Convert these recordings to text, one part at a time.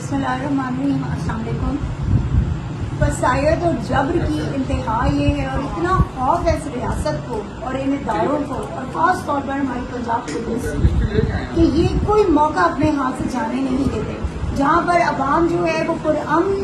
बिस्मिल्लाहिर्रहमानिर्रहीम। अस्सलाम वालेकुम। फसायद और जबर की इंतहा ये है और इतना खौफ है इस रियासत को और इन इदारों को और ख़ास तौर पर हमारी पंजाब पुलिस कि ये कोई मौका अपने हाथ से जाने नहीं देते। जहाँ पर अवाम जो है वो पुरअमन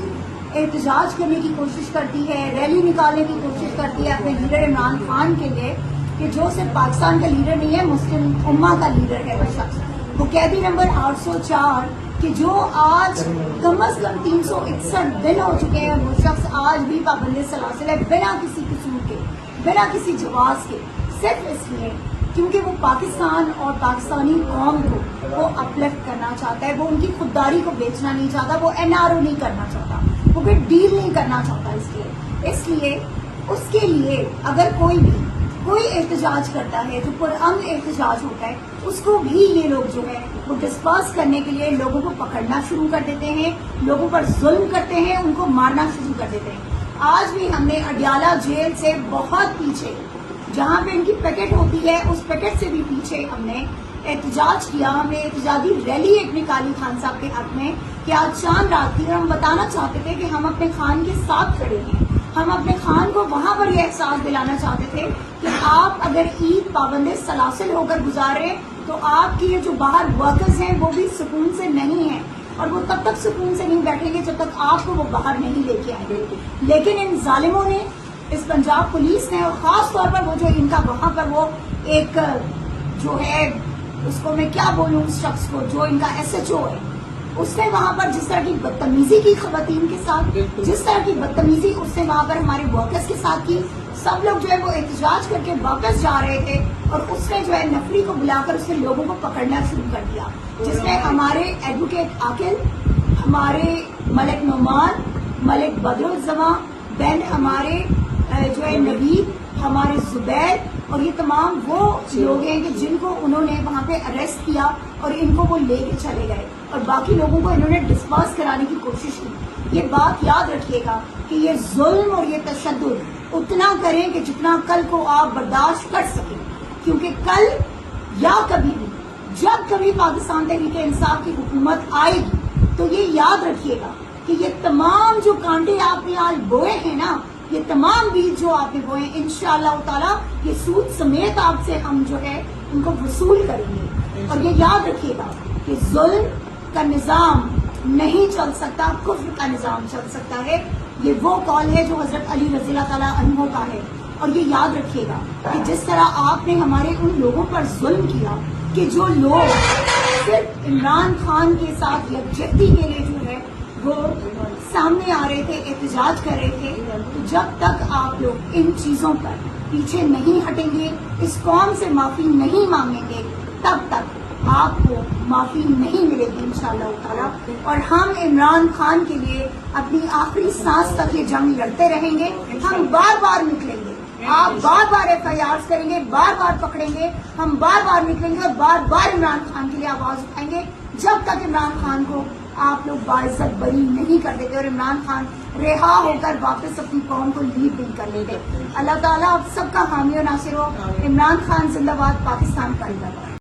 एहतजाज करने की कोशिश करती है, रैली निकालने की कोशिश करती है अपने लीडर इमरान खान के लिए कि जो सिर्फ पाकिस्तान का लीडर नहीं है, मुस्लिम उम्मा का लीडर है वो शख्स। वो कैदी नंबर 804 कि जो आज कम अज कम 361 दिन हो चुके हैं और वो शख्स आज भी पाबंदी सलासिल है, बिना किसी कसूर के, बिना किसी जवाब के, सिर्फ इसलिए क्योंकि वो पाकिस्तान और पाकिस्तानी कौम को वो अपलिफ्ट करना चाहता है। वो उनकी खुददारी को बेचना नहीं चाहता, वो एनआरओ नहीं करना चाहता, वो कोई डील नहीं करना चाहता। इसलिए उसके लिए अगर कोई एहतजाज करता है जो पुरअमन एहतजाज होता है, उसको भी ये लोग जो है वो डिस्पर्स करने के लिए लोगों को पकड़ना शुरू कर देते हैं, लोगों पर जुल्म करते हैं, उनको मारना शुरू कर देते हैं। आज भी हमने अडियाला जेल से बहुत पीछे, जहाँ पे इनकी पैकेट होती है, उस पैकेट से भी पीछे हमने एहतजाज किया। हमने एहतजाजी रैली एक निकाली खान साहब के हक में कि आज चांद रात थी और हम बताना चाहते थे कि हम अपने खान के साथ खड़े हैं। हम अपने खान को वहां पर यह एहसास दिलाना चाहते थे कि आप अगर ईद पाबंदी सलासिल होकर गुजारे तो आपके ये जो बाहर वर्कर्स हैं वो भी सुकून से नहीं है और वो तब तक सुकून से नहीं बैठेंगे जब तक आपको वो बाहर नहीं लेके आएंगे। लेकिन इन जालिमों ने, इस पंजाब पुलिस ने और खास तौर पर वो जो इनका वहां पर वो एक जो है, उसको मैं क्या बोलूं, उस शख्स को जो इनका SHO है, उसने वहां पर जिस तरह की बदतमीजी की खवातीन के साथ, जिस तरह की बदतमीजी उसने वहां पर हमारे वर्कर्स के साथ की, सब लोग जो है वो एहतजाज करके वापस जा रहे थे और उसने जो है नफरी को बुलाकर उसने लोगों को पकड़ना शुरू कर दिया, जिसमें हमारे एडवोकेट आकिल, हमारे मलिक नोमान, मलिक बदरुज्जमा, देन हमारे जो है नवीद, हमारे जुबैर और ये तमाम वो लोग हैं कि जिनको उन्होंने वहां पे अरेस्ट किया और इनको वो लेके चले गए और बाकी लोगों को इन्होंने डिस्पर्स कराने की कोशिश की। ये बात याद रखिएगा कि ये जुल्म और ये तशद्दुद उतना करें कि जितना कल को आप बर्दाश्त कर सकें, क्योंकि कल या कभी भी जब कभी पाकिस्तान तहरीक इंसाफ की हुकूमत आएगी तो ये याद रखिएगा कि ये तमाम जो कांटे आपने आज बोए हैं ना, ये तमाम बीज जो आपने बोए, इंशाअल्लाह ताला ये सूद समेत आपसे हम जो है उनको वसूल करेंगे। और ये याद रखिएगा कि जुल्म का निजाम नहीं चल सकता, कुफ्र का निजाम चल सकता है। ये वो कॉल है जो हजरत अली रज़ी अल्लाह ताला अन्हु का है। और ये याद रखिएगा कि जिस तरह आपने हमारे उन लोगों पर जुल्म किया कि जो लोग सिर्फ इमरान खान के साथ यकजहती के लिए जो है वो सामने आ रहे थे, एहतजाज कर रहे थे, तो जब तक आप लोग इन चीजों पर पीछे नहीं हटेंगे, इस कौम से माफी नहीं मांगेंगे, तब तक आपको माफी नहीं मिलेगी इंशाअल्लाह ताला। और हम इमरान खान के लिए अपनी आखिरी सांस तक ये जंग लड़ते रहेंगे। हम बार बार निकलेंगे, आप बार बार FIRs करेंगे, बार बार पकड़ेंगे, हम बार बार निकलेंगे और बार बार इमरान खान के लिए आवाज उठाएंगे जब तक इमरान खान को आप लोग बाइज्जत बरी नहीं कर देते और इमरान खान रिहा होकर वापस अपनी कौम को लीड नहीं कर लेते। अल्लाह ताला आप सबका हामी और नासिर हो। इमरान खान जिंदाबाद, पाकिस्तान का जिंदाबाद।